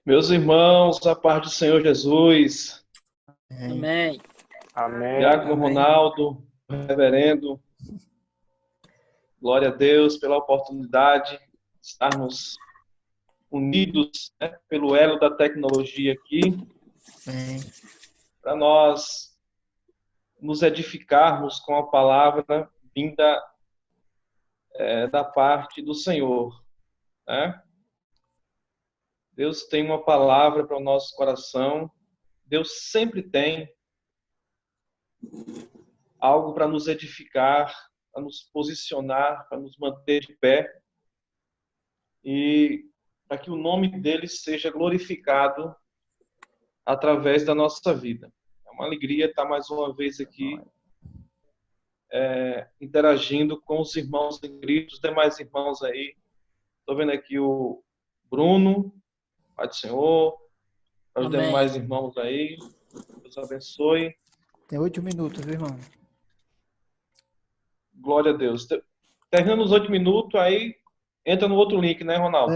Meus irmãos, a paz do Senhor Jesus, Amém. Amém. Amém. Diácono Amém. Ronaldo, reverendo, glória a Deus pela oportunidade de estarmos unidos, né, pelo elo da tecnologia aqui, Amém. para nós nos edificarmos com a palavra vinda da parte do Senhor, né? Deus tem uma palavra para o nosso coração, Deus sempre tem algo para nos edificar, para nos posicionar, para nos manter de pé e para que o nome dele seja glorificado através da nossa vida. É uma alegria estar mais uma vez aqui interagindo com os irmãos em Cristo, os demais irmãos aí. Estou vendo aqui o Bruno, Pai do Senhor, para os Amém. demais irmãos aí. Deus abençoe. Tem 8 minutos, viu, irmão? Glória a Deus. Terminando os 8 minutos, aí entra no outro link, né, Ronaldo?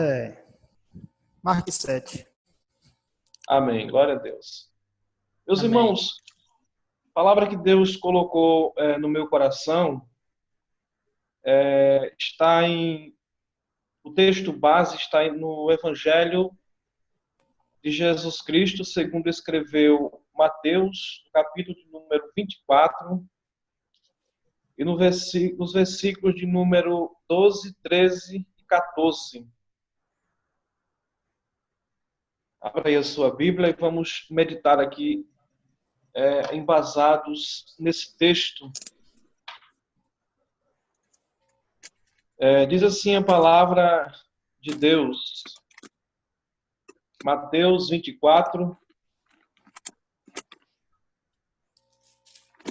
Marque 7. Amém. Glória a Deus. Meus Amém. irmãos, a palavra que Deus colocou no meu coração está em... O texto base está no Evangelho de Jesus Cristo, segundo escreveu Mateus, capítulo de número 24, e nos versículos de número 12, 13 e 14. Abra aí a sua Bíblia e vamos meditar aqui, embasados nesse texto. Diz assim a palavra de Deus, Mateus 24,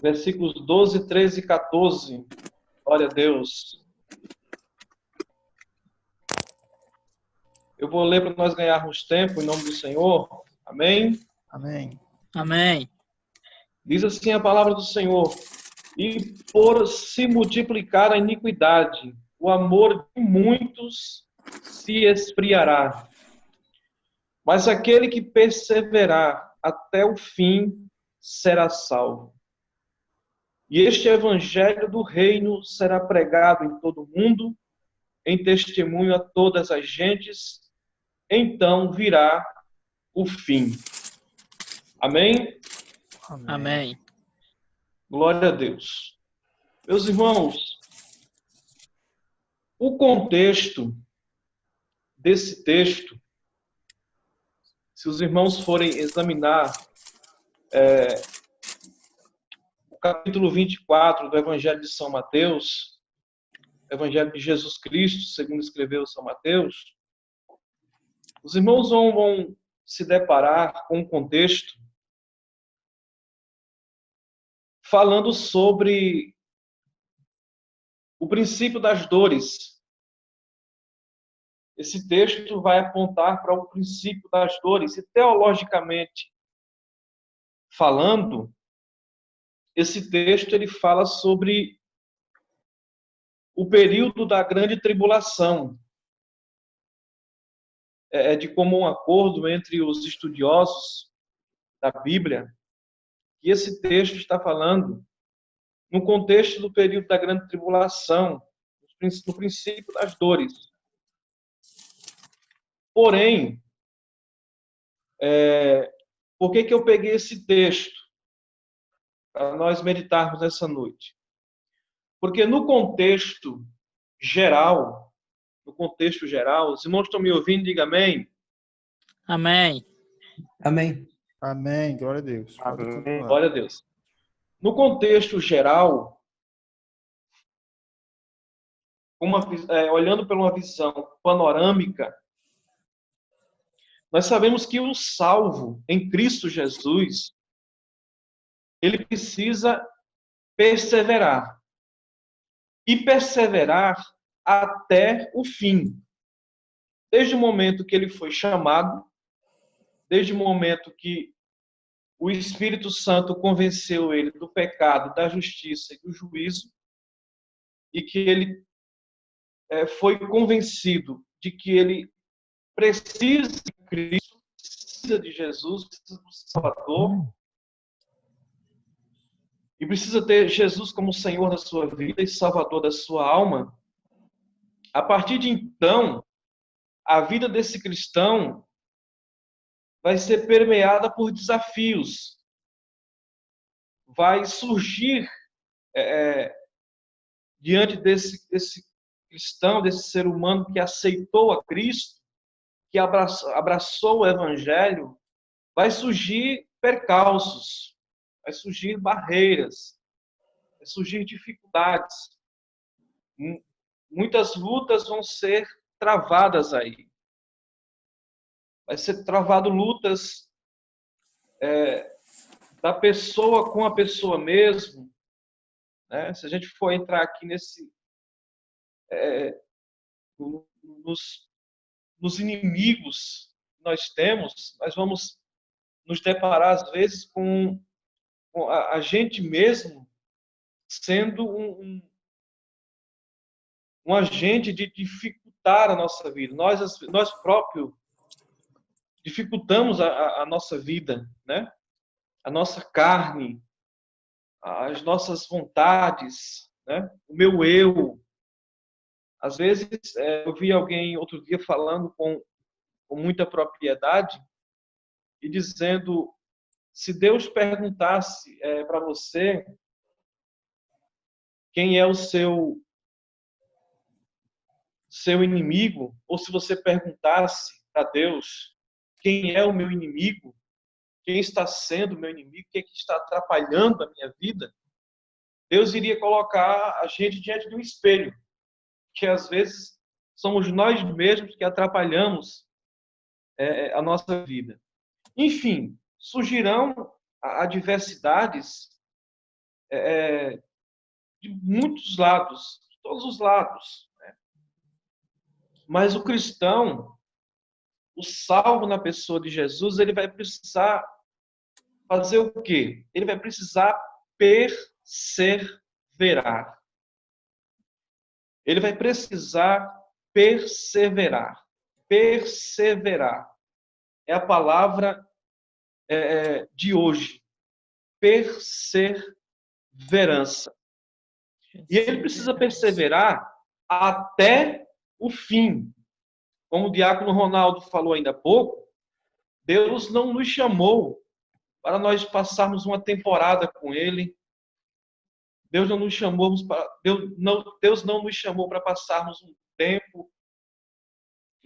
versículos 12, 13 e 14. Glória a Deus. Eu vou ler para nós ganharmos tempo em nome do Senhor. Amém? Amém. Amém. Diz assim a palavra do Senhor: e por se multiplicar a iniquidade, o amor de muitos se esfriará. Mas aquele que perseverar até o fim será salvo. E este evangelho do reino será pregado em todo o mundo, em testemunho a todas as gentes, então virá o fim. Amém? Amém. Glória a Deus. Meus irmãos, o contexto desse texto, se os irmãos forem examinar o capítulo 24 do Evangelho de São Mateus, Evangelho de Jesus Cristo, segundo escreveu São Mateus, os irmãos vão se deparar com um contexto falando sobre o princípio das dores. Esse texto vai apontar para o princípio das dores. E teologicamente falando, esse texto ele fala sobre o período da grande tribulação. É de comum acordo entre os estudiosos da Bíblia que esse texto está falando no contexto do período da grande tribulação, no princípio das dores. Porém, por que eu peguei esse texto para nós meditarmos nessa noite? Porque no contexto geral, os irmãos estão me ouvindo? Diga amém. Amém. Amém. Amém. Glória a Deus. Pode Amém. continuar. Glória a Deus. No contexto geral, olhando por uma visão panorâmica, nós sabemos que o salvo em Cristo Jesus, ele precisa perseverar. E perseverar até o fim. Desde o momento que ele foi chamado, desde o momento que o Espírito Santo convenceu ele do pecado, da justiça e do juízo, e que ele foi convencido de que ele precisa de Cristo, precisa de Jesus, precisa do Salvador, e precisa ter Jesus como Senhor da sua vida e Salvador da sua alma, a partir de então, a vida desse cristão vai ser permeada por desafios. Vai surgir diante desse cristão, desse ser humano que aceitou a Cristo, que abraçou o Evangelho, vai surgir percalços, vai surgir barreiras, vai surgir dificuldades. Muitas lutas vão ser travadas aí. Vai ser travado lutas da pessoa com a pessoa mesmo. Né? Se a gente for entrar aqui nos inimigos que nós temos, nós vamos nos deparar, às vezes, com a gente mesmo sendo um agente de dificultar a nossa vida. Nós próprios dificultamos a nossa vida, né? A nossa carne, as nossas vontades, né? O meu eu. Às vezes, eu vi alguém outro dia falando com muita propriedade e dizendo, se Deus perguntasse para você quem é o seu inimigo, ou se você perguntasse para Deus quem é o meu inimigo, quem está sendo o meu inimigo, quem é que está atrapalhando a minha vida, Deus iria colocar a gente diante de um espelho, que às vezes somos nós mesmos que atrapalhamos a nossa vida. Enfim, surgirão adversidades de muitos lados, de todos os lados. Né? Mas o cristão, o salvo na pessoa de Jesus, ele vai precisar fazer o quê? Ele vai precisar perseverar. Ele vai precisar perseverar. Perseverar. É a palavra de hoje. Perseverança. E ele precisa perseverar até o fim. Como o diácono Ronaldo falou ainda há pouco, Deus não nos chamou para nós passarmos uma temporada com Ele. Deus não nos chamou para passarmos um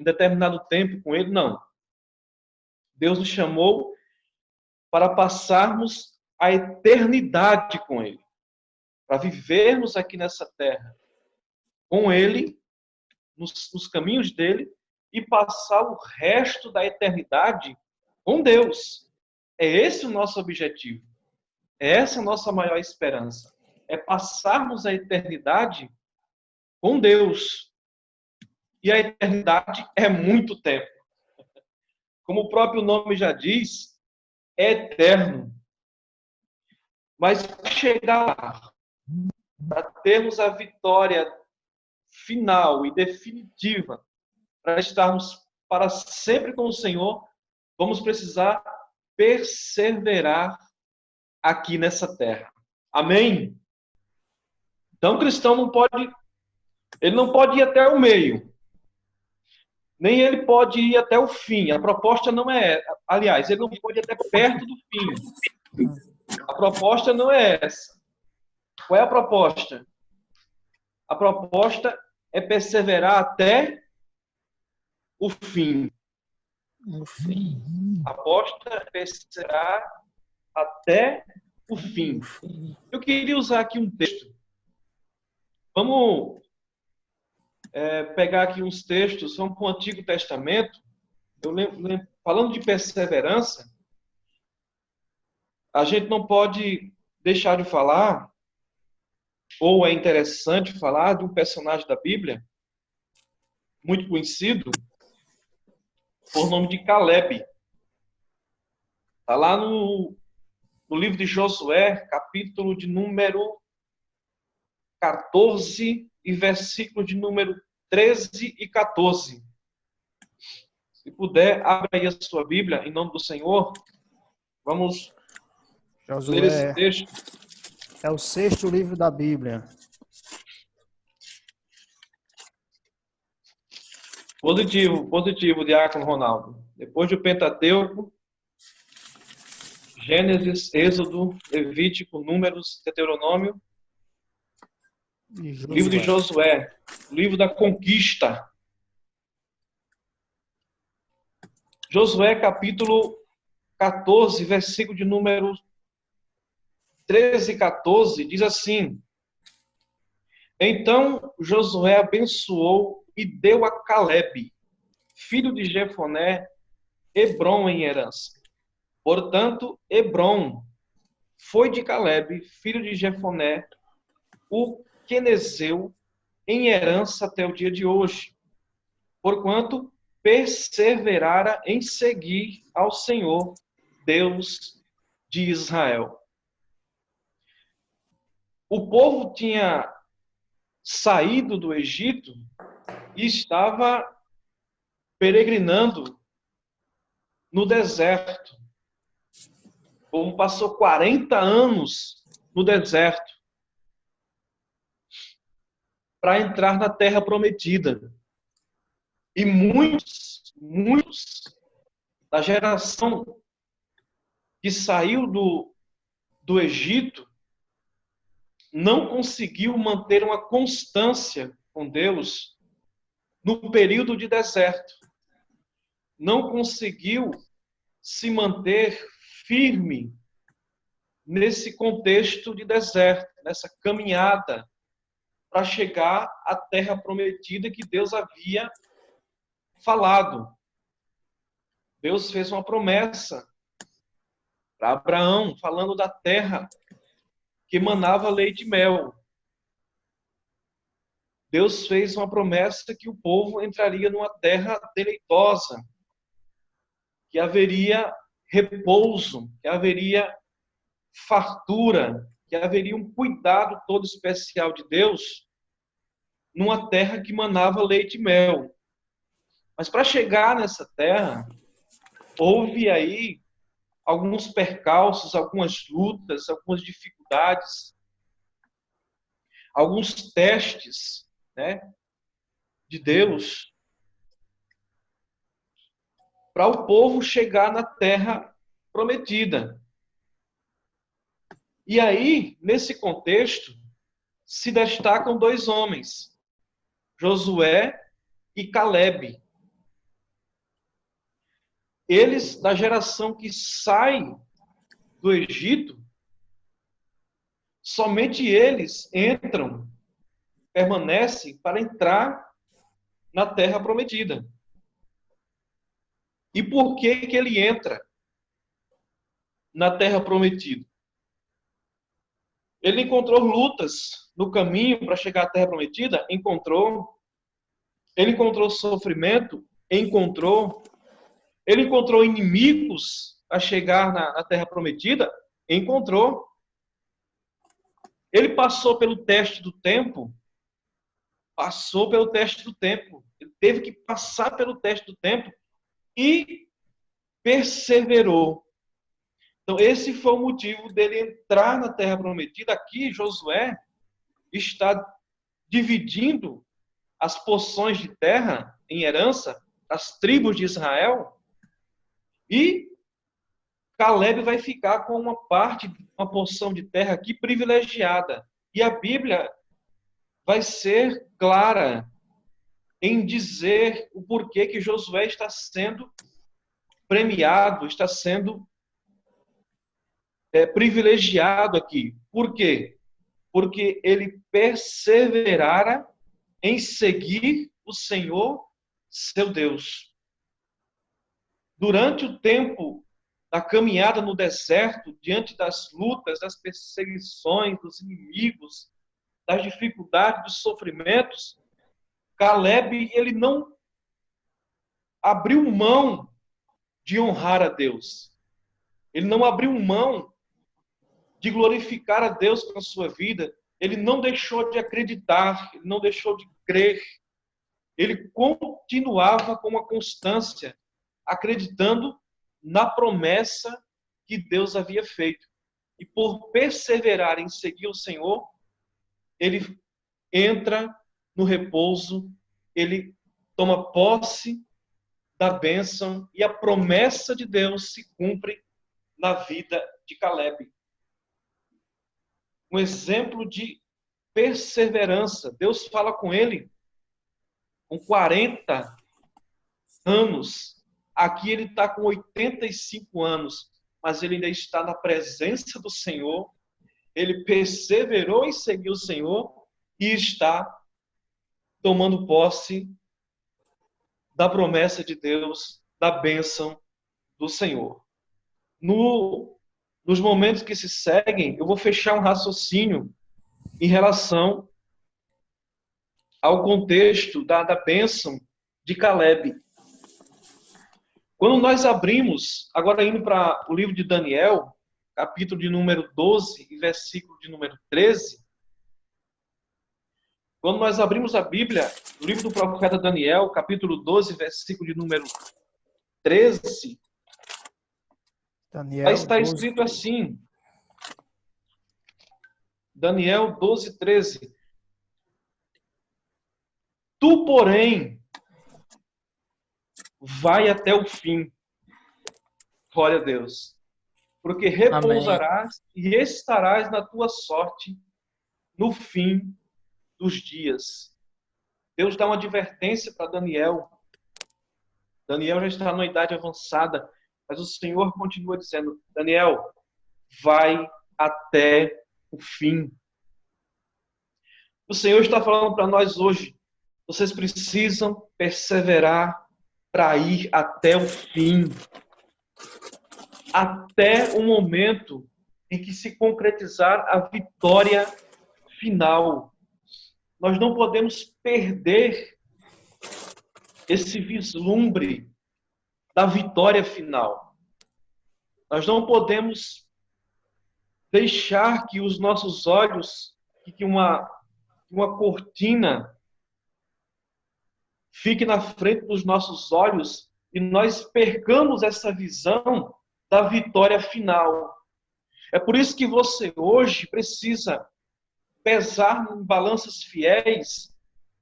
determinado tempo com Ele, não. Deus nos chamou para passarmos a eternidade com Ele, para vivermos aqui nessa terra com Ele, nos caminhos dele, e passar o resto da eternidade com Deus. É esse o nosso objetivo. É essa a nossa maior esperança. É passarmos a eternidade com Deus. E a eternidade é muito tempo. Como o próprio nome já diz, é eterno. Mas para chegar lá, para termos a vitória final e definitiva, para estarmos para sempre com o Senhor, vamos precisar perseverar aqui nessa terra. Amém? Então, o cristão não pode ir até o meio. Nem ele pode ir até o fim. A proposta não é, aliás, ele não pode ir até perto do fim. A proposta não é essa. Qual é a proposta? A proposta é perseverar até o fim. No fim. A proposta é perseverar até o fim. Eu queria usar aqui um texto. Vamos pegar aqui uns textos, vamos para o Antigo Testamento. Eu lembro, falando de perseverança, a gente não pode deixar de falar, ou é interessante falar, de um personagem da Bíblia, muito conhecido, por nome de Caleb. Está lá no livro de Josué, capítulo de número 14 e versículo de número 13 e 14. Se puder, abra aí a sua Bíblia, em nome do Senhor. Vamos ler esse Josué texto. é o 6º livro da Bíblia. Positivo, Diácono Ronaldo. Depois do Pentateuco, Gênesis, Êxodo, Levítico, Números, Deuteronômio, E livro de Josué, livro da conquista. Josué, capítulo 14, versículo de número 13 e 14, diz assim: Então Josué abençoou e deu a Calebe, filho de Jefoné, Hebrom em herança. Portanto, Hebrom foi de Calebe, filho de Jefoné, o quenezeu, em herança até o dia de hoje, porquanto perseverara em seguir ao Senhor, Deus de Israel. O povo tinha saído do Egito e estava peregrinando no deserto. O povo passou 40 anos no deserto para entrar na terra prometida. E muitos da geração que saiu do Egito não conseguiu manter uma constância com Deus no período de deserto. Não conseguiu se manter firme nesse contexto de deserto, nessa caminhada para chegar à terra prometida que Deus havia falado. Deus fez uma promessa para Abraão, falando da terra que manava leite e mel. Deus fez uma promessa que o povo entraria numa terra deleitosa, que haveria repouso, que haveria fartura, que haveria um cuidado todo especial de Deus numa terra que manava leite e mel. Mas para chegar nessa terra, houve aí alguns percalços, algumas lutas, algumas dificuldades, alguns testes, né, de Deus para o povo chegar na terra prometida. E aí, nesse contexto, se destacam 2 homens, Josué e Calebe. Eles, da geração que sai do Egito, somente eles entram, permanecem para entrar na terra prometida. E por que ele entra na terra prometida? Ele encontrou lutas no caminho para chegar à terra prometida? Encontrou. Ele encontrou sofrimento? Encontrou. Ele encontrou inimigos a chegar na terra prometida? Encontrou. Ele passou pelo teste do tempo? Passou pelo teste do tempo. Ele teve que passar pelo teste do tempo e perseverou. Então, esse foi o motivo dele entrar na terra prometida. Aqui, Josué está dividindo as porções de terra em herança, as tribos de Israel, e Calebe vai ficar com uma parte, uma porção de terra aqui privilegiada. E a Bíblia vai ser clara em dizer o porquê que Josué está sendo premiado, está sendo privilegiado aqui. Por quê? Porque ele perseverara em seguir o Senhor, seu Deus. Durante o tempo da caminhada no deserto, diante das lutas, das perseguições, dos inimigos, das dificuldades, dos sofrimentos, Calebe, ele não abriu mão de honrar a Deus. Ele não abriu mão de glorificar a Deus com a sua vida. Ele não deixou de acreditar, ele não deixou de crer. Ele continuava com uma constância acreditando na promessa que Deus havia feito. E por perseverar em seguir o Senhor, ele entra no repouso, ele toma posse da bênção e a promessa de Deus se cumpre na vida de Caleb. Um exemplo de perseverança. Deus fala com ele com 40 anos. Aqui ele está com 85 anos, mas ele ainda está na presença do Senhor. Ele perseverou em seguir o Senhor e está tomando posse da promessa de Deus, da bênção do Senhor. Nos momentos que se seguem, eu vou fechar um raciocínio em relação ao contexto da bênção de Caleb. Quando nós abrimos, agora indo para o livro de Daniel, capítulo de número 12 e versículo de número 13, quando nós abrimos a Bíblia, o livro do profeta Daniel, capítulo 12, versículo de número 13, Daniel está 12. escrito assim, Daniel 12, 13. Tu, porém, vai até o fim. Glória a Deus. Porque repousarás e estarás na tua sorte no fim dos dias. Deus dá uma advertência para Daniel. Daniel já está numa idade avançada, mas o Senhor continua dizendo, Daniel, vai até o fim. O Senhor está falando para nós hoje, vocês precisam perseverar para ir até o fim. Até o momento em que se concretizar a vitória final. Nós não podemos perder esse vislumbre da vitória final. Nós não podemos deixar que os nossos olhos, que uma cortina fique na frente dos nossos olhos e nós percamos essa visão da vitória final. É por isso que você hoje precisa pesar em balanças fiéis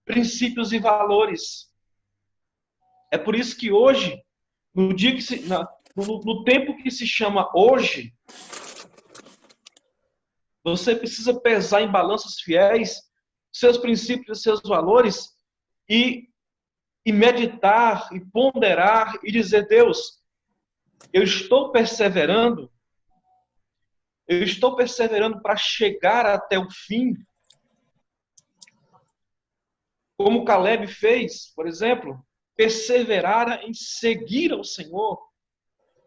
princípios e valores. É por isso que hoje, no tempo que se chama hoje, você precisa pesar em balanças fiéis seus princípios e seus valores e meditar e ponderar e dizer, Deus, eu estou perseverando para chegar até o fim, como Caleb fez, por exemplo, perseverar em seguir ao Senhor.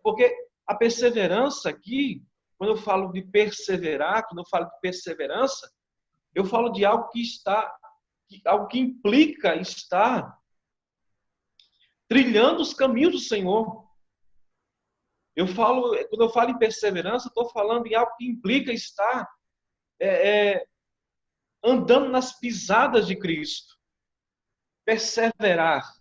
Porque a perseverança aqui, quando eu falo de perseverar, quando eu falo de perseverança, eu falo de algo algo que implica estar trilhando os caminhos do Senhor. Quando eu falo em perseverança, estou falando em algo que implica estar andando nas pisadas de Cristo. Perseverar.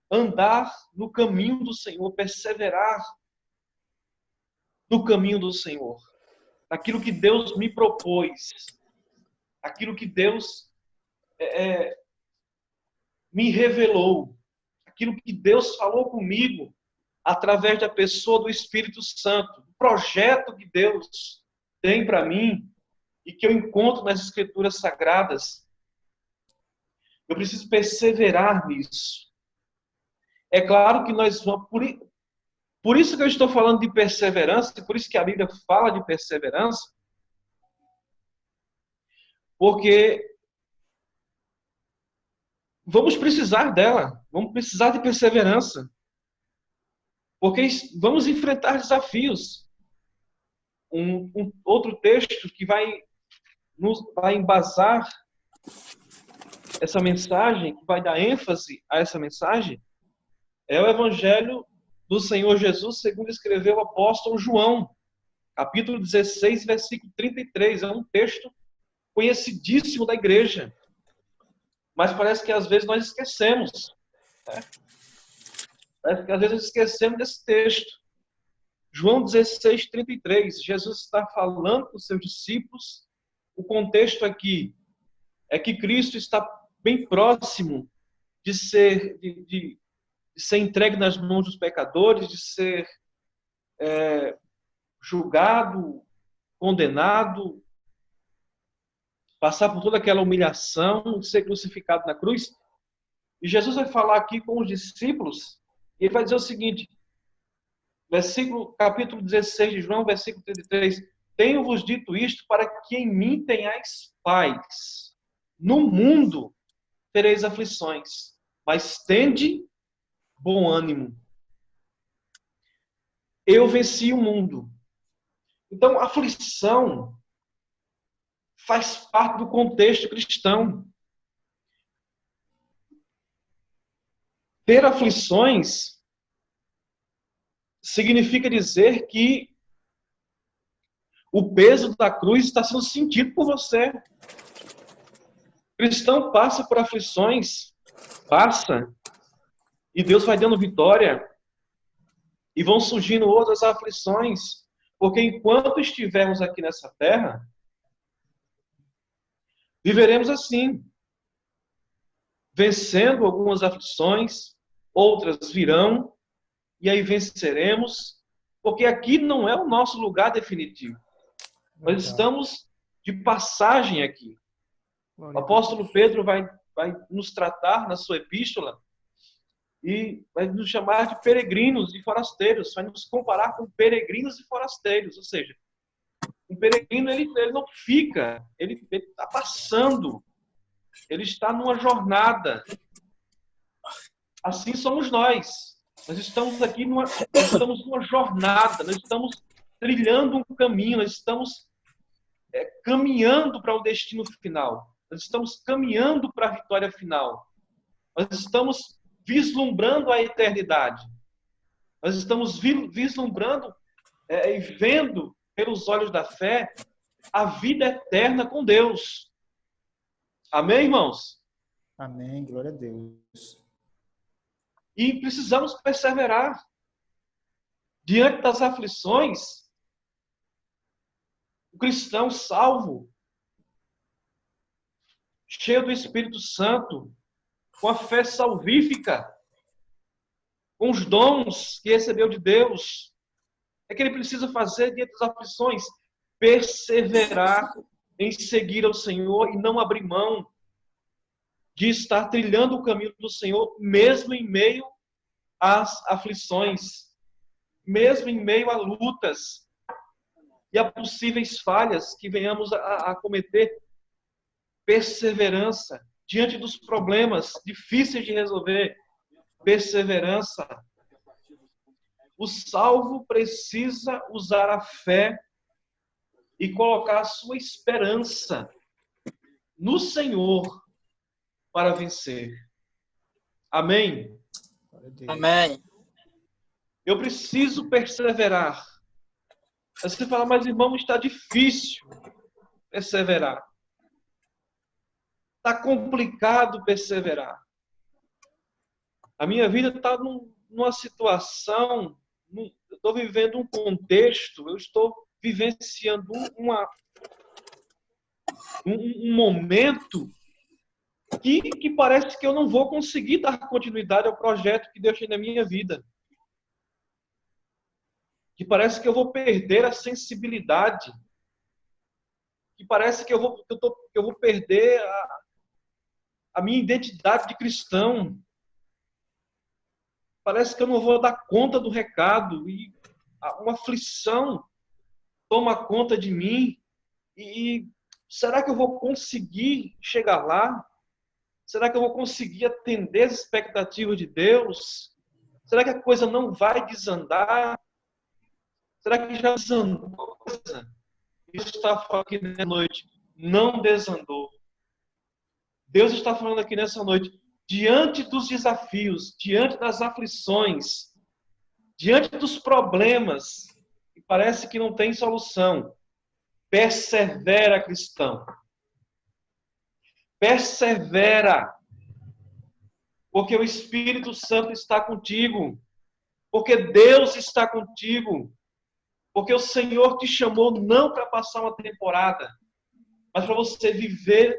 Andar no caminho do Senhor. Perseverar no caminho do Senhor. Aquilo que Deus me propôs. Aquilo que Deus me revelou. Aquilo que Deus falou comigo através da pessoa do Espírito Santo. O projeto que Deus tem para mim e que eu encontro nas Escrituras Sagradas. Eu preciso perseverar nisso. É claro que nós vamos... Por isso que eu estou falando de perseverança, e por isso que a Bíblia fala de perseverança, porque vamos precisar dela, vamos precisar de perseverança, porque vamos enfrentar desafios. Um outro texto que vai embasar essa mensagem, que vai dar ênfase a essa mensagem, é o Evangelho do Senhor Jesus, segundo escreveu o apóstolo João, capítulo 16, versículo 33. É um texto conhecidíssimo da igreja, mas parece que às vezes nós esquecemos. Né? Parece que às vezes esquecemos desse texto. João 16, 33. Jesus está falando com os seus discípulos. O contexto aqui é que Cristo está bem próximo de ser entregue nas mãos dos pecadores, de ser julgado, condenado, passar por toda aquela humilhação, ser crucificado na cruz. E Jesus vai falar aqui com os discípulos, e ele vai dizer o seguinte, capítulo 16 de João, versículo 33, tenho-vos dito isto para que em mim tenhais paz. No mundo tereis aflições, mas tende bom ânimo. Eu venci o mundo. Então, aflição faz parte do contexto cristão. Ter aflições significa dizer que o peso da cruz está sendo sentido por você. O cristão passa por aflições, passa, e Deus vai dando vitória, e vão surgindo outras aflições, porque enquanto estivermos aqui nessa terra, viveremos assim, vencendo algumas aflições, outras virão, e aí venceremos, porque aqui não é o nosso lugar definitivo. Nós estamos de passagem aqui. O apóstolo Pedro vai nos tratar na sua epístola e vai nos chamar de peregrinos e forasteiros, vai nos comparar com peregrinos e forasteiros, ou seja, um peregrino ele não fica, ele está passando, ele está numa jornada. Assim somos nós. Nós estamos aqui nós estamos numa jornada, nós estamos trilhando um caminho, nós estamos caminhando para o destino final. Nós estamos caminhando para a vitória final. Nós estamos vislumbrando a eternidade. Nós estamos vislumbrando e vendo pelos olhos da fé a vida eterna com Deus. Amém, irmãos? Amém, glória a Deus. E precisamos perseverar. Diante das aflições, o cristão salvo, cheio do Espírito Santo, com a fé salvífica, com os dons que recebeu de Deus, é que ele precisa fazer diante das aflições, perseverar em seguir ao Senhor e não abrir mão de estar trilhando o caminho do Senhor, mesmo em meio às aflições, mesmo em meio a lutas e a possíveis falhas que venhamos a cometer. Perseverança diante dos problemas difíceis de resolver. Perseverança. O salvo precisa usar a fé e colocar a sua esperança no Senhor para vencer. Amém? Amém. Eu preciso perseverar. Aí você fala, mas irmão, está difícil perseverar. Está complicado perseverar. A minha vida está numa situação, eu estou vivendo um contexto, eu estou vivenciando um momento que parece que eu não vou conseguir dar continuidade ao projeto que Deus tem na minha vida. Que parece que eu vou perder a sensibilidade. Que parece que eu vou perder a minha identidade de cristão. Parece que eu não vou dar conta do recado. E uma aflição toma conta de mim. E será que eu vou conseguir chegar lá? Será que eu vou conseguir atender as expectativas de Deus? Será que a coisa não vai desandar? Será que já desandou? Deus está falando aqui nessa noite. Não desandou. Deus está falando aqui nessa noite. Diante dos desafios, diante das aflições, diante dos problemas, que parece que não tem solução, persevera, cristão. Persevera. Porque o Espírito Santo está contigo. Porque Deus está contigo. Porque o Senhor te chamou não para passar uma temporada, mas para você viver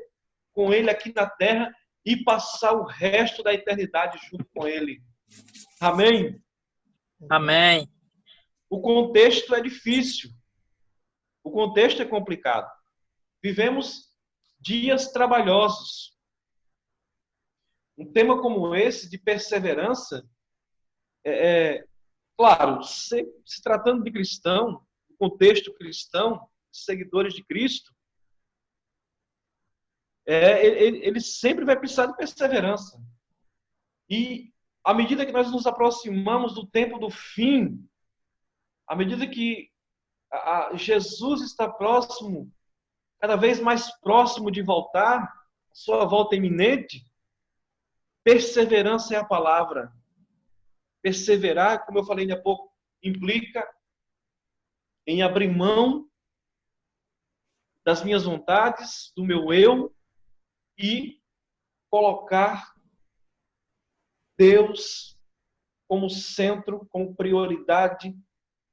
com Ele aqui na terra e passar o resto da eternidade junto com Ele. Amém? Amém. O contexto é difícil. O contexto é complicado. Vivemos dias trabalhosos. Um tema como esse, de perseverança, claro, se tratando de cristão, contexto cristão, seguidores de Cristo, ele sempre vai precisar de perseverança. E à medida que nós nos aproximamos do tempo do fim, à medida que Jesus está próximo, cada vez mais próximo de voltar, sua volta iminente, perseverança é a palavra. Perseverar, como eu falei ainda há pouco, implica em abrir mão das minhas vontades, do meu eu, e colocar Deus como centro, como prioridade,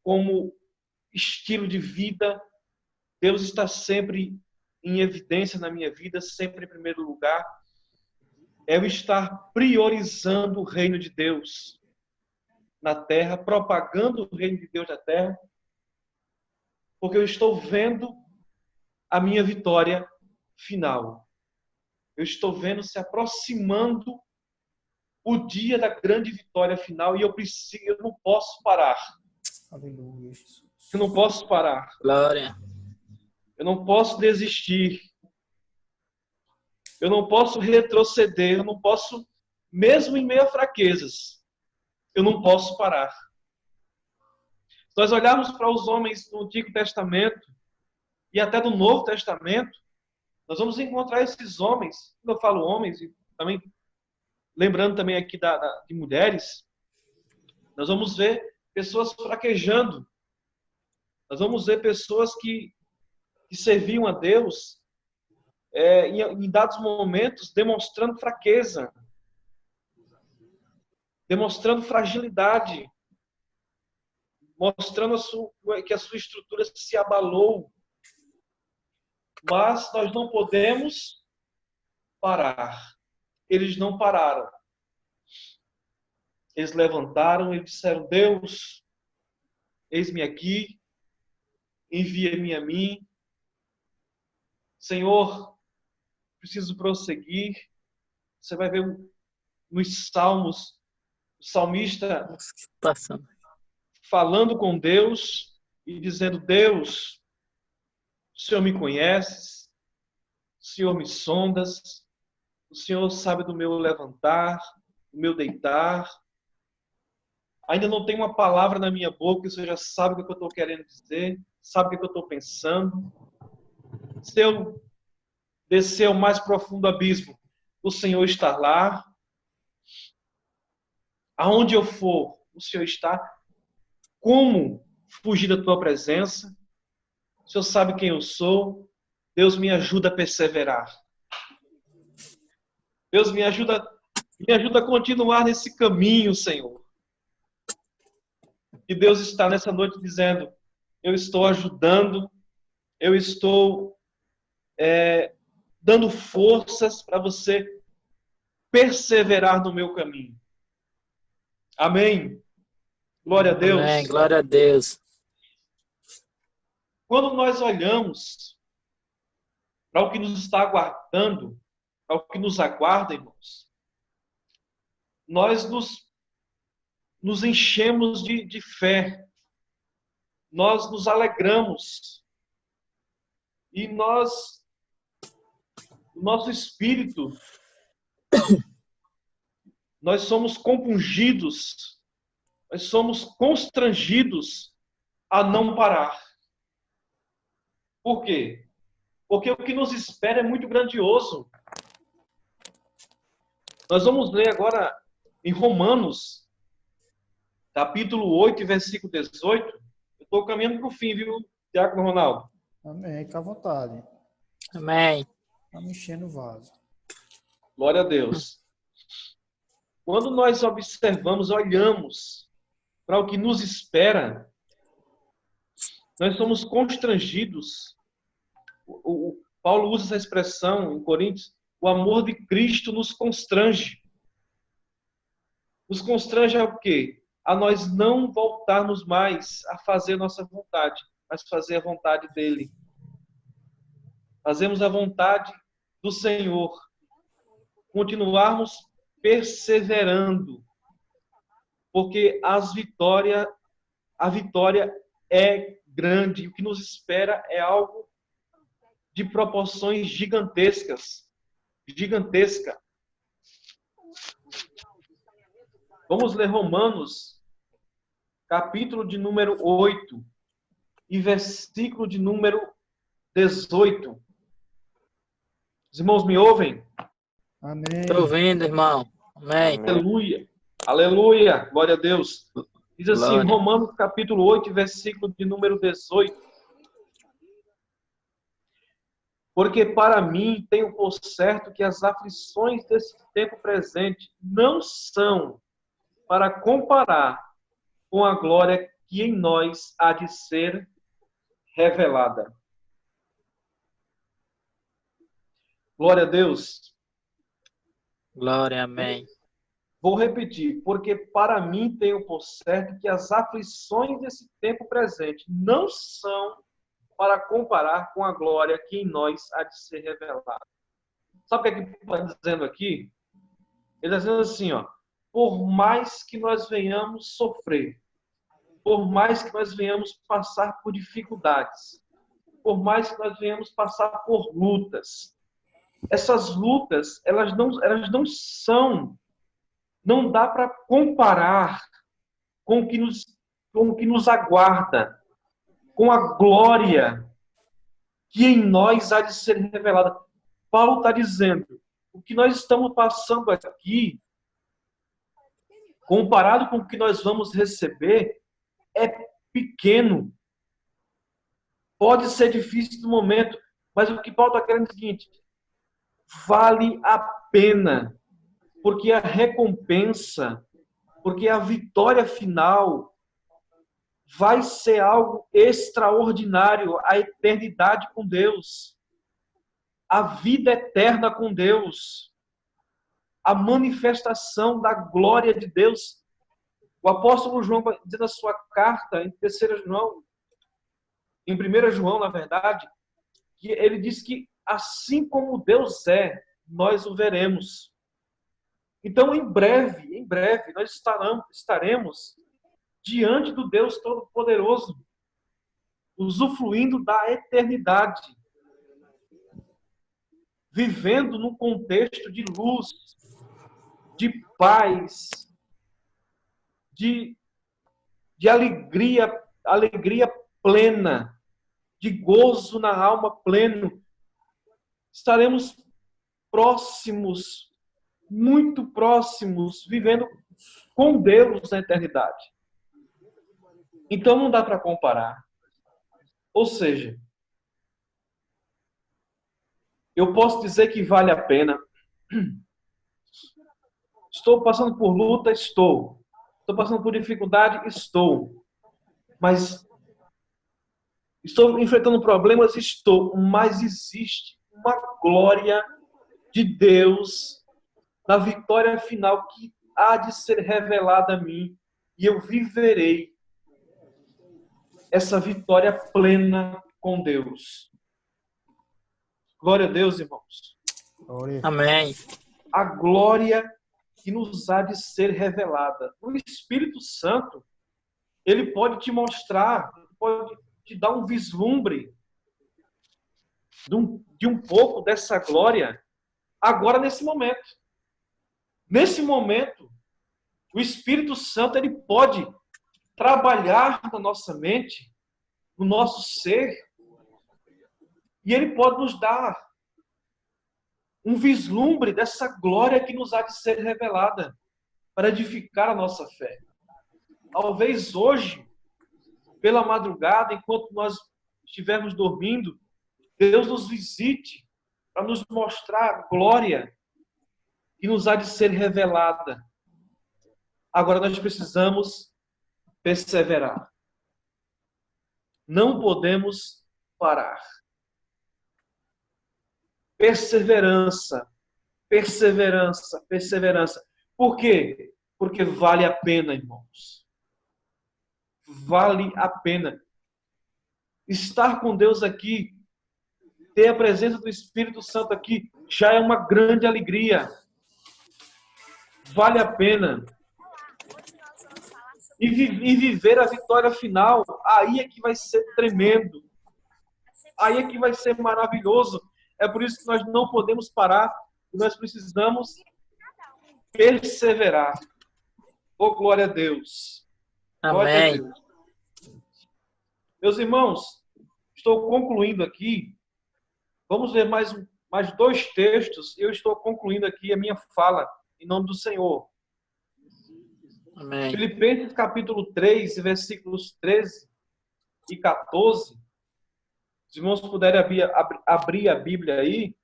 como estilo de vida. Deus está sempre em evidência na minha vida, sempre em primeiro lugar. É eu estar priorizando o reino de Deus na terra, propagando o reino de Deus na terra, porque eu estou vendo a minha vitória final. Eu estou vendo se aproximando o dia da grande vitória final e eu não posso parar. Aleluia, Jesus. Eu não posso parar. Glória. Eu não posso desistir. Eu não posso retroceder. Eu não posso, mesmo em meio a fraquezas, eu não posso parar. Se nós olharmos para os homens do Antigo Testamento e até do Novo Testamento, nós vamos encontrar esses homens, quando eu falo homens, e também lembrando também aqui de mulheres, nós vamos ver pessoas fraquejando. Nós vamos ver pessoas que serviam a Deus em dados momentos demonstrando fraqueza, demonstrando fragilidade, mostrando que a sua estrutura se abalou. Mas nós não podemos parar. Eles não pararam. Eles levantaram e disseram: Deus, eis-me aqui, envia-me a mim. Senhor, preciso prosseguir. Você vai ver nos Salmos, o salmista Passando. falando com Deus e dizendo: Deus, o Senhor me conhece, o Senhor me sondas, o Senhor sabe do meu levantar, do meu deitar. Ainda não tem uma palavra na minha boca, o Senhor já sabe o que eu estou querendo dizer, sabe o que eu estou pensando. Se eu descer ao mais profundo abismo, o Senhor está lá. Aonde eu for, o Senhor está. Como fugir da tua presença? O Senhor sabe quem eu sou. Deus me ajuda a perseverar. Deus me ajuda a continuar nesse caminho, Senhor. E Deus está nessa noite dizendo: eu estou ajudando, eu estou dando forças para você perseverar no meu caminho. Amém? Glória a Deus. Amém. Glória a Deus. Quando nós olhamos para o que nos está aguardando, para o que nos aguarda, irmãos, nós nos enchemos de fé, nós nos alegramos e o nosso espírito, nós somos compungidos, nós somos constrangidos a não parar. Por quê? Porque o que nos espera é muito grandioso. Nós vamos ler agora em Romanos, capítulo 8, versículo 18. Eu estou caminhando para o fim, viu, Diácono Ronaldo? Amém, fica à vontade. Amém. Está me enchendo o vaso. Glória a Deus. Quando nós observamos, olhamos para o que nos espera, nós somos constrangidos. O Paulo usa essa expressão em Coríntios, o amor de Cristo nos constrange. Nos constrange a o quê? A nós não voltarmos mais a fazer nossa vontade, mas fazer a vontade dele. Fazemos a vontade do Senhor. Continuarmos perseverando. Porque a vitória é grande. O que nos espera é algo de proporções gigantescas. Gigantesca. Vamos ler Romanos, capítulo de número 8 e versículo de número 18. Os irmãos me ouvem? Amém. Estou ouvindo, irmão. Amém. Aleluia. Aleluia. Glória a Deus. Diz assim, Glória. Romanos capítulo 8, versículo de número 18. Porque para mim tenho por certo que as aflições desse tempo presente não são para comparar com a glória que em nós há de ser revelada. Glória a Deus. Glória, amém. Vou repetir, porque para mim tenho por certo que as aflições desse tempo presente não são para comparar com a glória que em nós há de ser revelada. Sabe o que ele está dizendo aqui? Ele está dizendo assim, ó, por mais que nós venhamos sofrer, por mais que nós venhamos passar por dificuldades, por mais que nós venhamos passar por lutas, essas lutas, elas não são, não dá para comparar com o que nos aguarda, com a glória que em nós há de ser revelada. Paulo está dizendo, o que nós estamos passando aqui, comparado com o que nós vamos receber, é pequeno. Pode ser difícil no momento, mas o que Paulo está querendo é o seguinte, vale a pena, porque a recompensa, porque a vitória final vai ser algo extraordinário, a eternidade com Deus, a vida eterna com Deus, a manifestação da glória de Deus. O apóstolo João vai dizer na sua carta, em 1 João, na verdade, que ele diz que assim como Deus é, nós o veremos. Então, em breve, nós estaremos diante do Deus Todo-Poderoso, usufruindo da eternidade, vivendo num contexto de luz, de paz, de alegria plena, de gozo na alma pleno. Estaremos próximos, muito próximos, vivendo com Deus na eternidade. Então não dá para comparar. Ou seja, eu posso dizer que vale a pena. Estou passando por luta? Estou. Estou passando por dificuldade? Estou. Mas estou enfrentando problemas? Estou. Mas existe uma glória de Deus na vitória final que há de ser revelada a mim. E eu viverei essa vitória plena com Deus. Glória a Deus, irmãos. Glória. Amém. A glória que nos há de ser revelada. O Espírito Santo, ele pode te mostrar, pode te dar um vislumbre de um pouco dessa glória agora nesse momento. Nesse momento, o Espírito Santo, ele pode trabalhar na nossa mente, no nosso ser, e ele pode nos dar um vislumbre dessa glória que nos há de ser revelada para edificar a nossa fé. Talvez hoje, pela madrugada, enquanto nós estivermos dormindo, Deus nos visite para nos mostrar a glória que nos há de ser revelada. Agora nós precisamos perseverar. Não podemos parar. Perseverança, perseverança, perseverança. Por quê? Porque vale a pena, irmãos. Vale a pena. Estar com Deus aqui, ter a presença do Espírito Santo aqui, já é uma grande alegria. Vale a pena. E viver a vitória final, aí é que vai ser tremendo. Aí é que vai ser maravilhoso. É por isso que nós não podemos parar. Nós precisamos perseverar. Oh, glória a Deus. Glória a Amém. Deus. Meus irmãos, estou concluindo aqui. Vamos ver mais 2 textos. Eu estou concluindo aqui a minha fala em nome do Senhor. Amém. Filipenses capítulo 3, versículos 13 e 14. Se os irmãos puderem abrir a Bíblia aí.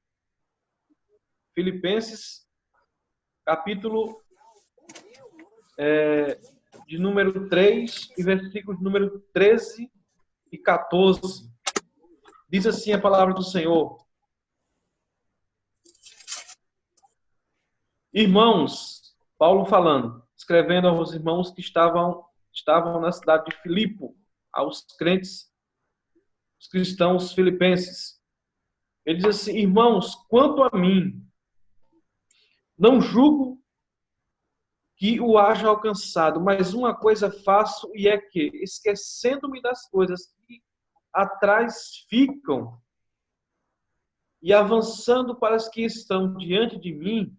Filipenses capítulo de número 3 e versículos número 13 e 14. Diz assim a palavra do Senhor. Irmãos, Paulo falando, escrevendo aos irmãos que estavam na cidade de Filipo, aos crentes, os cristãos filipenses. Ele diz assim: irmãos, quanto a mim, não julgo que o haja alcançado, mas uma coisa faço, e é que, esquecendo-me das coisas que atrás ficam, e avançando para as que estão diante de mim,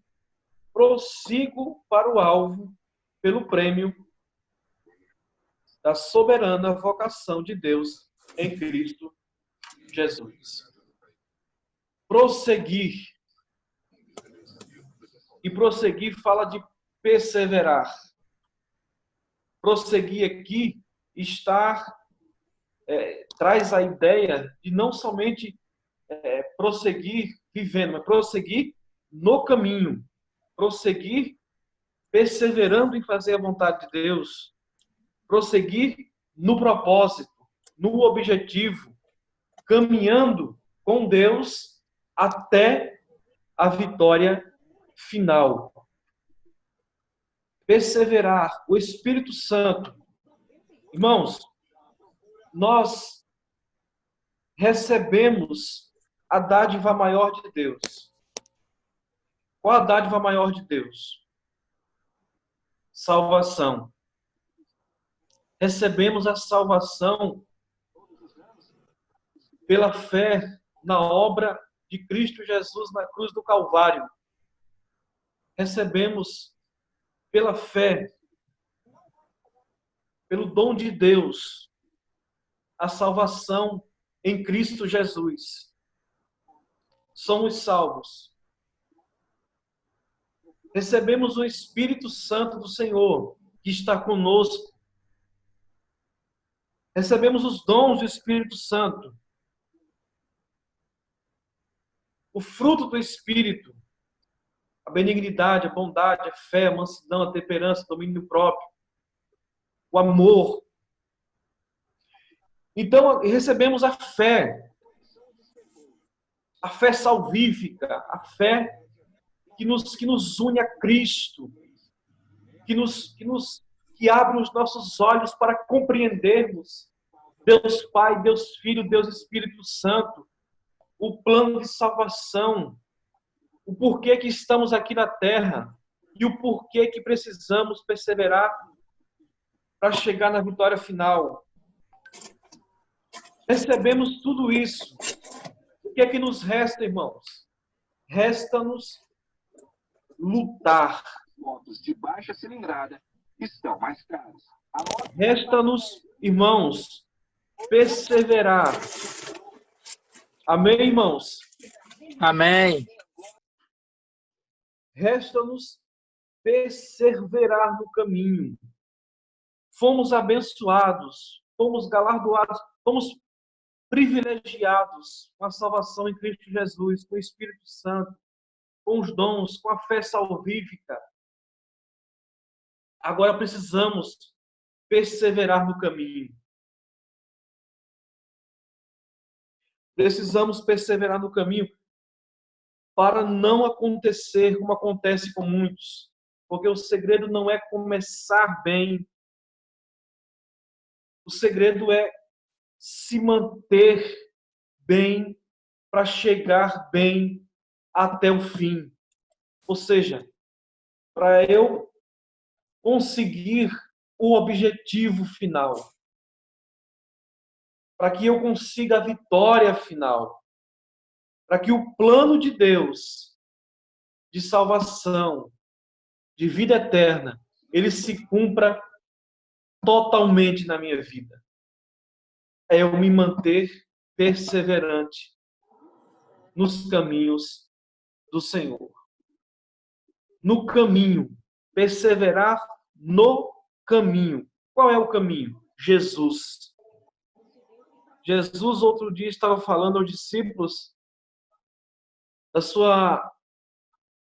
prossigo para o alvo, pelo prêmio da soberana vocação de Deus em Cristo Jesus. Prosseguir. E prosseguir fala de perseverar. Prosseguir aqui traz a ideia de não somente prosseguir vivendo, mas prosseguir no caminho. Prosseguir perseverando em fazer a vontade de Deus. Prosseguir no propósito, no objetivo, caminhando com Deus até a vitória final. Perseverar, o Espírito Santo. Irmãos, nós recebemos a dádiva maior de Deus. Qual a dádiva maior de Deus? Salvação. Recebemos a salvação pela fé na obra de Cristo Jesus na cruz do Calvário. Recebemos pela fé, pelo dom de Deus, a salvação em Cristo Jesus. Somos salvos. Recebemos o Espírito Santo do Senhor, que está conosco. Recebemos os dons do Espírito Santo. O fruto do Espírito, a benignidade, a bondade, a fé, a mansidão, a temperança, o domínio próprio, o amor. Então, recebemos a fé salvífica, a fé que nos une a Cristo, que abre os nossos olhos para compreendermos Deus Pai, Deus Filho, Deus Espírito Santo, o plano de salvação, o porquê que estamos aqui na terra e o porquê que precisamos perseverar para chegar na vitória final. Recebemos tudo isso. O que é que nos resta, irmãos? Resta-nos lutar. Motos de baixa cilindrada estão mais caros. Resta-nos, irmãos, perseverar. Amém, irmãos? Amém. Resta-nos perseverar no caminho. Fomos abençoados, fomos galardoados, fomos privilegiados com a salvação em Cristo Jesus, com o Espírito Santo, com os dons, com a fé salvífica. Agora precisamos perseverar no caminho. Precisamos perseverar no caminho para não acontecer como acontece com muitos. Porque o segredo não é começar bem. O segredo é se manter bem para chegar bem até o fim. Ou seja, para eu conseguir o objetivo final. Para que eu consiga a vitória final. Para que o plano de Deus de salvação, de vida eterna, ele se cumpra totalmente na minha vida. É eu me manter perseverante nos caminhos do Senhor. No caminho. Perseverar no caminho. Qual é o caminho? Jesus. Jesus, outro dia, estava falando aos discípulos da sua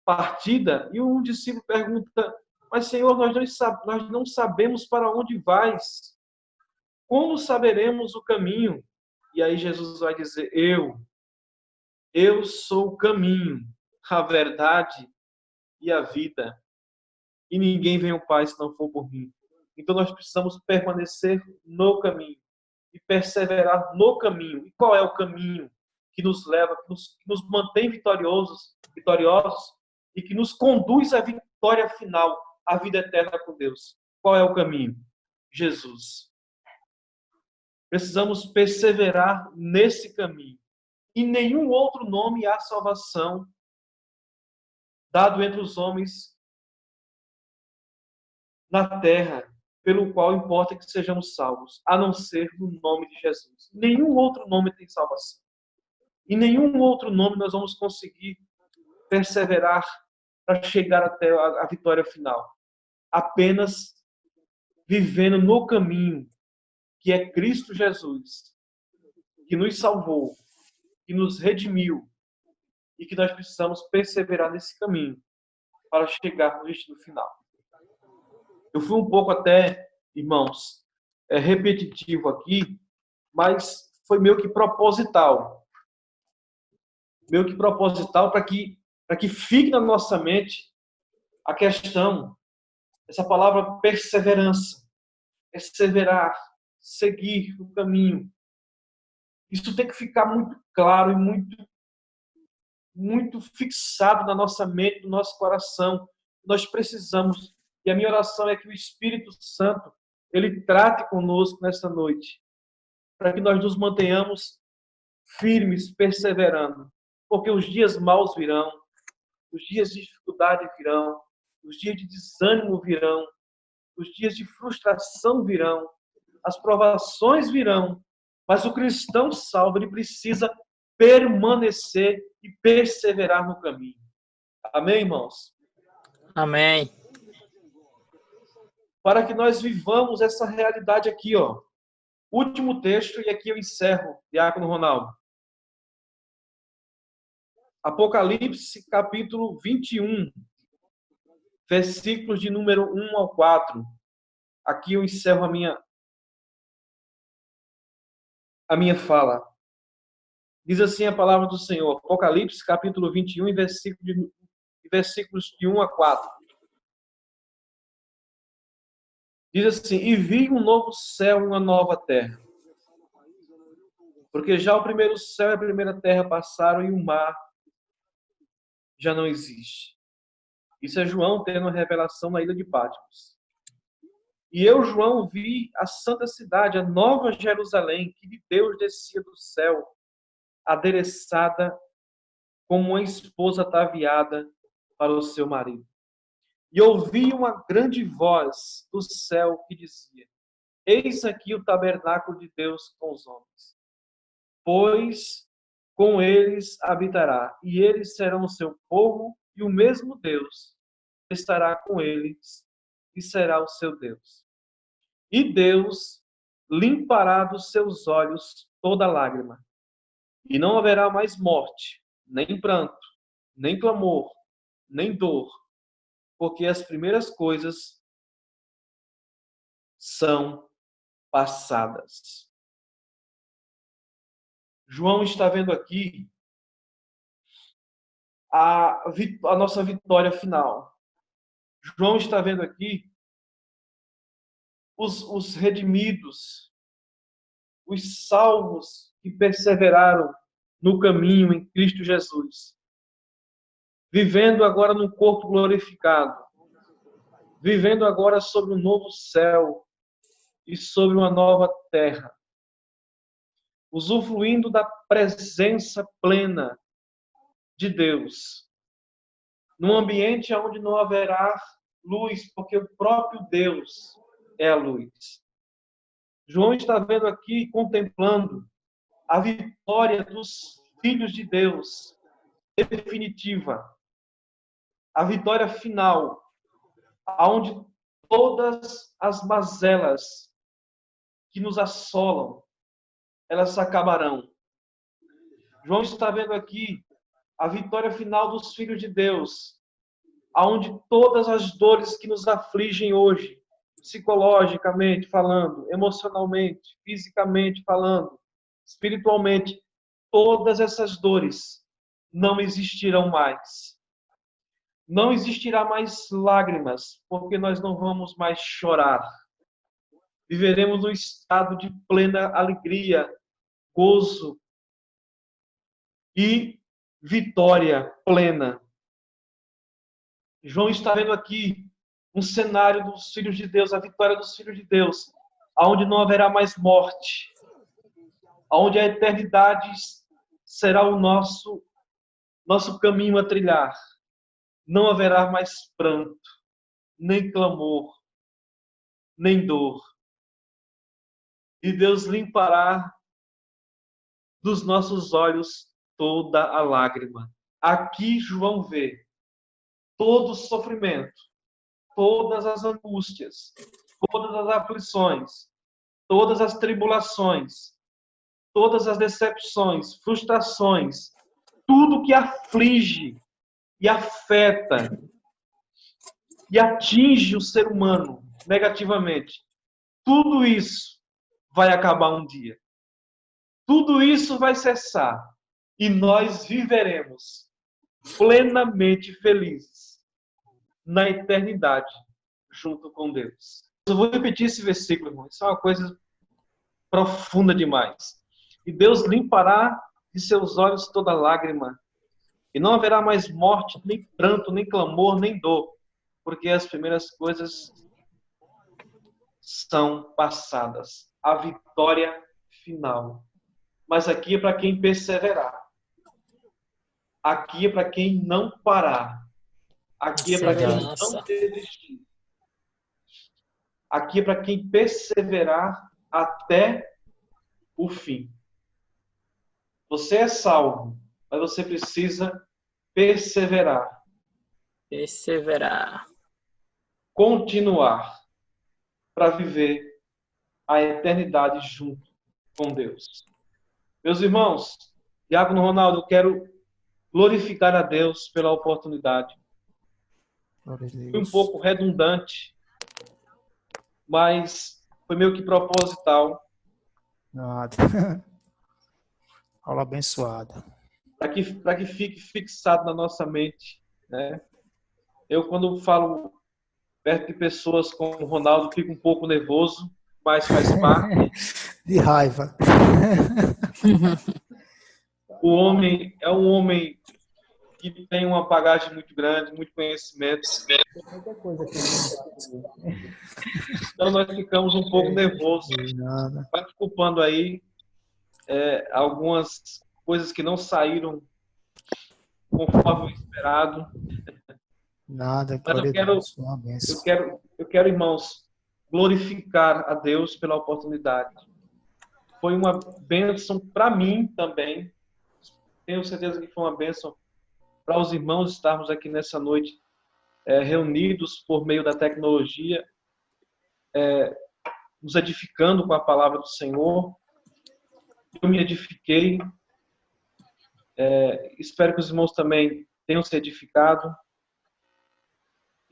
partida, e um discípulo pergunta: mas, Senhor, nós não sabemos para onde vais. Como saberemos o caminho? E aí Jesus vai dizer: eu sou o caminho, a verdade e a vida. E ninguém vem ao Pai se não for por mim. Então nós precisamos permanecer no caminho e perseverar no caminho. E qual é o caminho que nos leva, que nos mantém vitoriosos e que nos conduz à vitória final, à vida eterna com Deus? Qual é o caminho? Jesus. Precisamos perseverar nesse caminho. E nenhum outro nome há salvação dado entre os homens na terra, pelo qual importa que sejamos salvos, a não ser no nome de Jesus. Nenhum outro nome tem salvação. E nenhum outro nome nós vamos conseguir perseverar para chegar até a vitória final. Apenas vivendo no caminho que é Cristo Jesus, que nos salvou, que nos redimiu e que nós precisamos perseverar nesse caminho para chegar no destino final. Eu fui um pouco até, irmãos, repetitivo aqui, mas foi meio que proposital. Meio que proposital para que fique na nossa mente a questão, essa palavra perseverança. Perseverar, seguir o caminho. Isso tem que ficar muito claro e muito fixado na nossa mente, no nosso coração. Nós precisamos. E a minha oração é que o Espírito Santo, ele trate conosco nesta noite, para que nós nos mantenhamos firmes, perseverando, porque os dias maus virão, os dias de dificuldade virão, os dias de desânimo virão, os dias de frustração virão, as provações virão, mas o cristão salvo, ele precisa permanecer e perseverar no caminho. Amém, irmãos? Amém. Para que nós vivamos essa realidade aqui, ó. Último texto, e aqui eu encerro, Diácono Ronaldo. Apocalipse, capítulo 21, versículos de número 1 ao 4. Aqui eu encerro a minha fala. Diz assim a palavra do Senhor. Apocalipse, capítulo 21, versículos de 1 a 4. Diz assim: e vi um novo céu e uma nova terra. Porque já o primeiro céu e a primeira terra passaram e o mar já não existe. Isso é João tendo a revelação na ilha de Patmos. E eu, João, vi a santa cidade, a nova Jerusalém, que de Deus descia do céu, adereçada como uma esposa ataviada para o seu marido. E ouvi uma grande voz do céu que dizia: eis aqui o tabernáculo de Deus com os homens. Pois com eles habitará, e eles serão o seu povo, e o mesmo Deus estará com eles, e será o seu Deus. E Deus limpará dos seus olhos toda lágrima, e não haverá mais morte, nem pranto, nem clamor, nem dor, porque as primeiras coisas são passadas. João está vendo aqui a nossa vitória final. João está vendo aqui os redimidos, os salvos que perseveraram no caminho em Cristo Jesus, vivendo agora num corpo glorificado, vivendo agora sobre um novo céu e sobre uma nova terra, usufruindo da presença plena de Deus, num ambiente onde não haverá luz, porque o próprio Deus é a luz. João está vendo aqui, contemplando a vitória dos filhos de Deus, definitiva, a vitória final, aonde todas as mazelas que nos assolam, elas acabarão. João está vendo aqui a vitória final dos filhos de Deus, aonde todas as dores que nos afligem hoje, psicologicamente falando, emocionalmente, fisicamente falando, espiritualmente, todas essas dores não existirão mais. Não existirá mais lágrimas, porque nós não vamos mais chorar. Viveremos um estado de plena alegria, gozo e vitória plena. João está vendo aqui um cenário dos filhos de Deus, a vitória dos filhos de Deus, aonde não haverá mais morte, aonde a eternidade será o nosso caminho a trilhar. Não haverá mais pranto, nem clamor, nem dor. E Deus limpará dos nossos olhos toda a lágrima. Aqui João vê todo o sofrimento, todas as angústias, todas as aflições, todas as tribulações, todas as decepções, frustrações, tudo que aflige e afeta e atinge o ser humano negativamente, tudo isso vai acabar um dia. Tudo isso vai cessar e nós viveremos plenamente felizes na eternidade junto com Deus. Eu vou repetir esse versículo, irmão. Isso é uma coisa profunda demais. E Deus limpará de seus olhos toda lágrima. E não haverá mais morte, nem pranto, nem clamor, nem dor. Porque as primeiras coisas são passadas. A vitória final. Mas aqui é para quem perseverar. Aqui é para quem não parar. Aqui é para quem não desistir. Aqui é para quem perseverar até o fim. Você é salvo, mas você precisa perseverar. Perseverar. Continuar para viver a eternidade junto com Deus. Meus irmãos, Diácono Ronaldo, eu quero glorificar a Deus pela oportunidade. Fui um pouco redundante, mas foi meio que proposital. Nada. Aula abençoada. Para que fique fixado na nossa mente, né? Eu, quando falo perto de pessoas como o Ronaldo, fico um pouco nervoso, mas faz parte. De raiva. O homem é um homem que tem uma bagagem muito grande, muito conhecimento. Muita coisa aqui. Então nós ficamos um pouco nervosos. Nada. Vai desculpando aí algumas coisas que não saíram conforme o esperado. Nada, Mas eu quero, irmãos, glorificar a Deus pela oportunidade. Foi uma bênção para mim também. Tenho certeza que foi uma bênção para os irmãos estarmos aqui nessa noite reunidos por meio da tecnologia, nos edificando com a palavra do Senhor. Eu me edifiquei. Espero que os irmãos também tenham se edificado.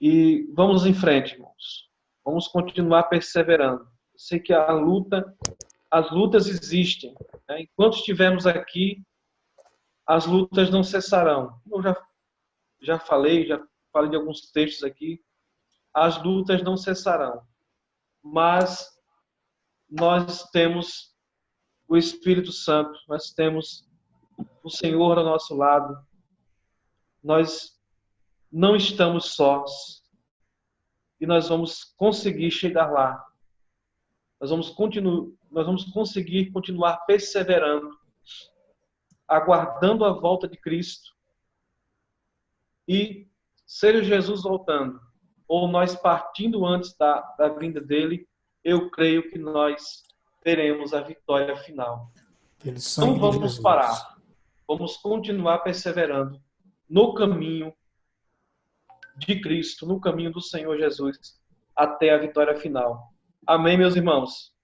E vamos em frente, irmãos. Vamos continuar perseverando. Eu sei que as lutas existem, né? Enquanto estivermos aqui, as lutas não cessarão. Eu já falei de alguns textos aqui. As lutas não cessarão. Mas nós temos o Espírito Santo, nós temos o Senhor ao nosso lado. Nós não estamos sós. E nós vamos conseguir chegar lá. Nós vamos conseguir continuar perseverando, aguardando a volta de Cristo. E, seja Jesus voltando, ou nós partindo antes da vinda dele, eu creio que nós teremos a vitória final. Pelo sangue Não de vamos Jesus. parar. Vamos continuar perseverando no caminho de Cristo, no caminho do Senhor Jesus, até a vitória final. Amém, meus irmãos?